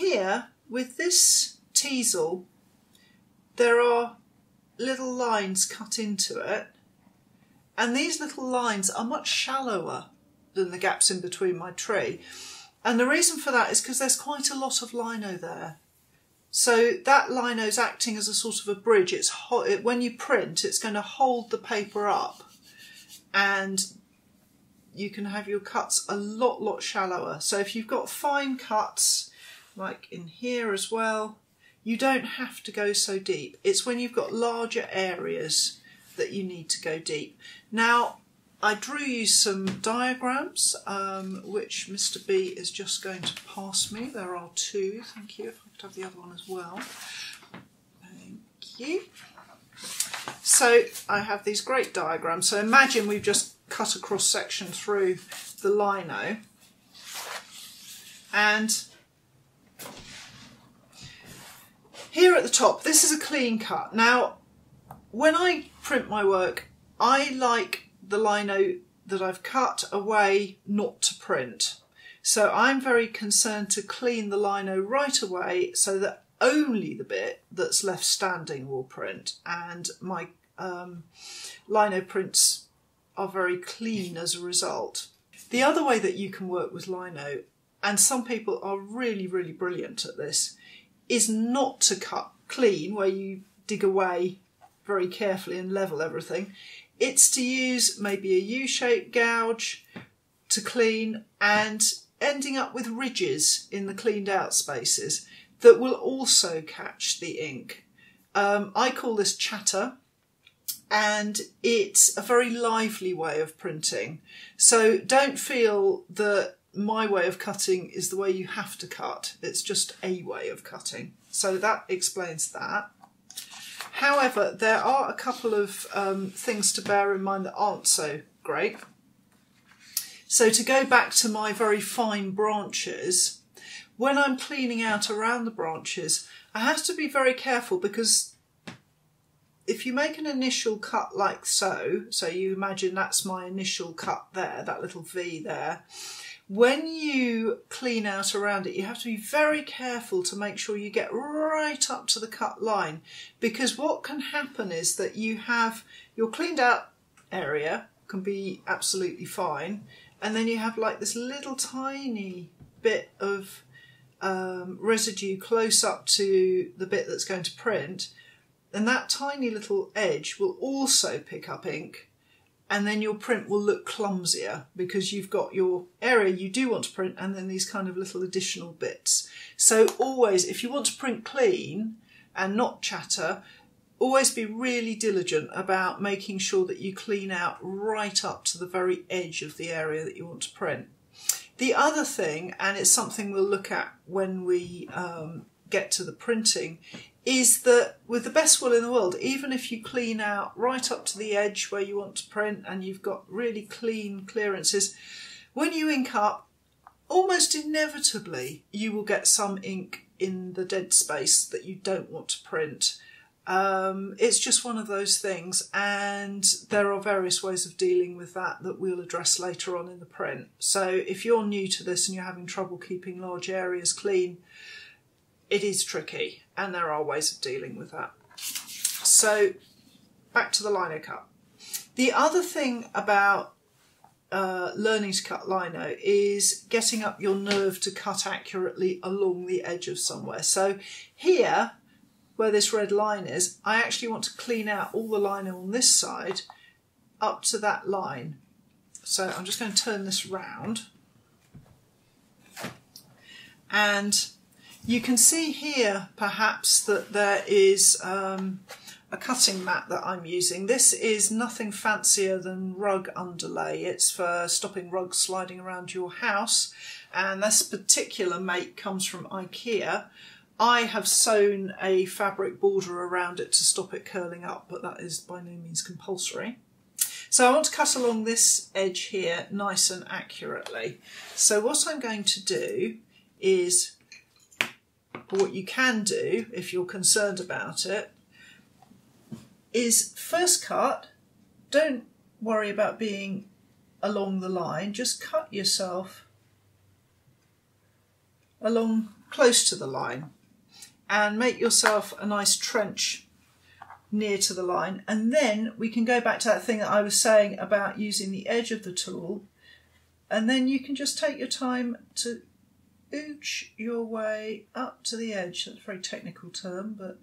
here with this teasel there are little lines cut into it, and these little lines are much shallower than the gaps in between my tree, and the reason for that is because there's quite a lot of lino there. So that lino is acting as a sort of a bridge. When you print, it's going to hold the paper up, and you can have your cuts a lot shallower. So if you've got fine cuts, like in here as well, you don't have to go so deep. It's when you've got larger areas that you need to go deep. Now, I drew you some diagrams, which Mr. B is just going to pass me. There are two, thank you. If I could have the other one as well. Thank you. So I have these great diagrams. So imagine we've just cut a cross section through the lino, and here at the top, this is a clean cut. Now, when I print my work, I like the lino that I've cut away not to print. So I'm very concerned to clean the lino right away so that only the bit that's left standing will print, and my lino prints are very clean as a result. The other way that you can work with lino, and some people are really brilliant at this, is not to cut clean where you dig away very carefully and level everything. It's to use maybe a U-shaped gouge to clean, and ending up with ridges in the cleaned out spaces that will also catch the ink. I call this chatter, and it's a very lively way of printing. So don't feel that my way of cutting is the way you have to cut. It's just a way of cutting. So that explains that. However, there are a couple of things to bear in mind that aren't so great. So to go back to my very fine branches, when I'm cleaning out around the branches, I have to be very careful, because if you make an initial cut like so, so you imagine that's my initial cut there, that little V there, when you clean out around it, you have to be very careful to make sure you get right up to the cut line, because what can happen is that you have your cleaned out area can be absolutely fine, and then you have like this little tiny bit of residue close up to the bit that's going to print, and that tiny little edge will also pick up ink, and then your print will look clumsier because you've got your area you do want to print and then these kind of little additional bits. So always, if you want to print clean and not chatter, always be really diligent about making sure that you clean out right up to the very edge of the area that you want to print. The other thing, and it's something we'll look at when we get to the printing, is that with the best will in the world, even if you clean out right up to the edge where you want to print and you've got really clean clearances, when you ink up, almost inevitably you will get some ink in the dead space that you don't want to print. It's just one of those things, and there are various ways of dealing with that that we'll address later on in the print. So if you're new to this and you're having trouble keeping large areas clean, it is tricky, and there are ways of dealing with that. So back to the lino cut. The other thing about learning to cut lino is getting up your nerve to cut accurately along the edge of somewhere. So here, where this red line is, I actually want to clean out all the lino on this side up to that line. So I'm just going to turn this round, and you can see here perhaps that there is a cutting mat that I'm using. This is nothing fancier than rug underlay. It's for stopping rugs sliding around your house, and this particular make comes from IKEA. I have sewn a fabric border around it to stop it curling up, but that is by no means compulsory. So I want to cut along this edge here nice and accurately. So what I'm going to do is, what you can do if you're concerned about it, is first cut, don't worry about being along the line, just cut yourself along close to the line and make yourself a nice trench near to the line. And then we can go back to that thing that I was saying about using the edge of the tool, and then you can just take your time to ooch your way up to the edge. That's a very technical term, but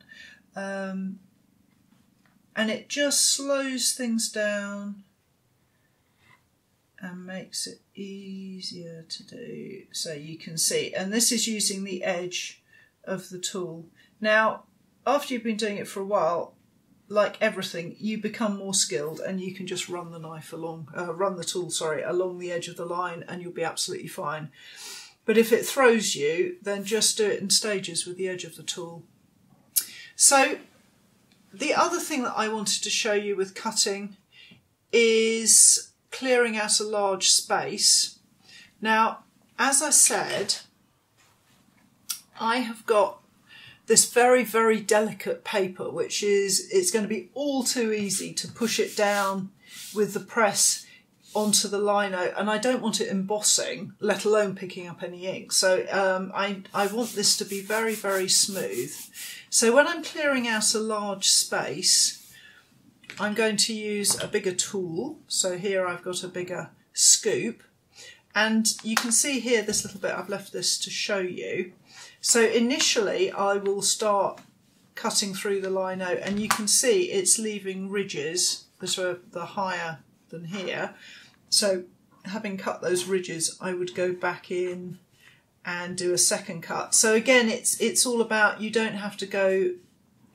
and it just slows things down and makes it easier to do. So you can see, and this is using the edge of the tool. Now, after you've been doing it for a while, like everything, you become more skilled and you can just run the knife along, run the tool, sorry, along the edge of the line, and you'll be absolutely fine. But if it throws you, then just do it in stages with the edge of the tool. So the other thing that I wanted to show you with cutting is clearing out a large space. Now, as I said, I have got this very, very delicate paper, which is, it's going to be all too easy to push it down with the press onto the lino, and I don't want it embossing, let alone picking up any ink. So I want this to be very, very smooth. So when I'm clearing out a large space, I'm going to use a bigger tool. So here I've got a bigger scoop, and you can see here this little bit, I've left this to show you. So initially I will start cutting through the lino, and you can see it's leaving ridges that are the higher than here. So having cut those ridges, I would go back in and do a second cut. So again, it's all about, you don't have to go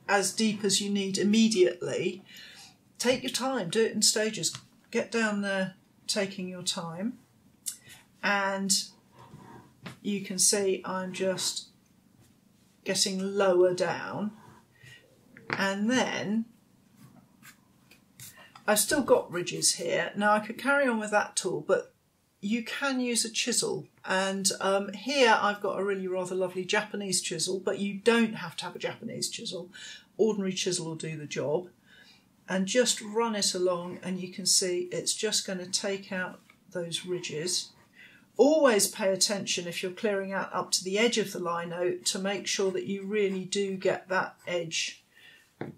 as deep as you need immediately. Take your time, do it in stages. Get down there taking your time, and you can see I'm just getting lower down, and then I've still got ridges here. Now I could carry on with that tool, but you can use a chisel, and here I've got a really rather lovely Japanese chisel, but you don't have to have a Japanese chisel. Ordinary chisel will do the job, and just run it along, and you can see it's just going to take out those ridges. Always pay attention if you're clearing out up to the edge of the lino to make sure that you really do get that edge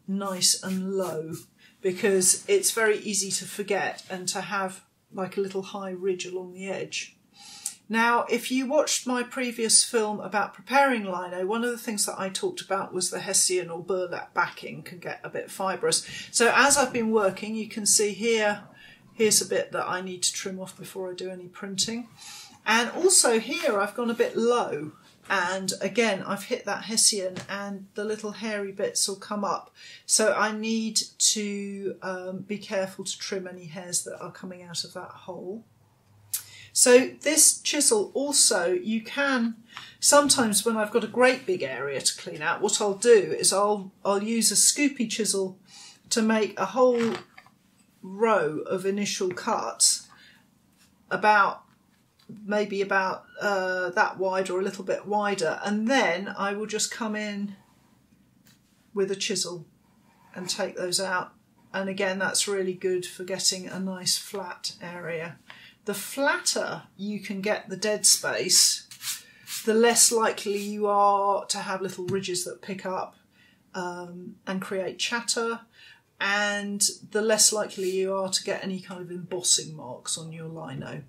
nice and low, because it's very easy to forget and to have like a little high ridge along the edge. Now, if you watched my previous film about preparing lino, one of the things that I talked about was the hessian or burlap backing can get a bit fibrous. So as I've been working, you can see here's a bit that I need to trim off before I do any printing. And also here I've gone a bit low, and again I've hit that hessian and the little hairy bits will come up. So I need to be careful to trim any hairs that are coming out of that hole. So this chisel also, you can, sometimes when I've got a great big area to clean out, what I'll do is I'll use a scoopy chisel to make a whole row of initial cuts maybe about that wide or a little bit wider, and then I will just come in with a chisel and take those out. And again, that's really good for getting a nice flat area. The flatter you can get the dead space, the less likely you are to have little ridges that pick up and create chatter, and the less likely you are to get any kind of embossing marks on your lino.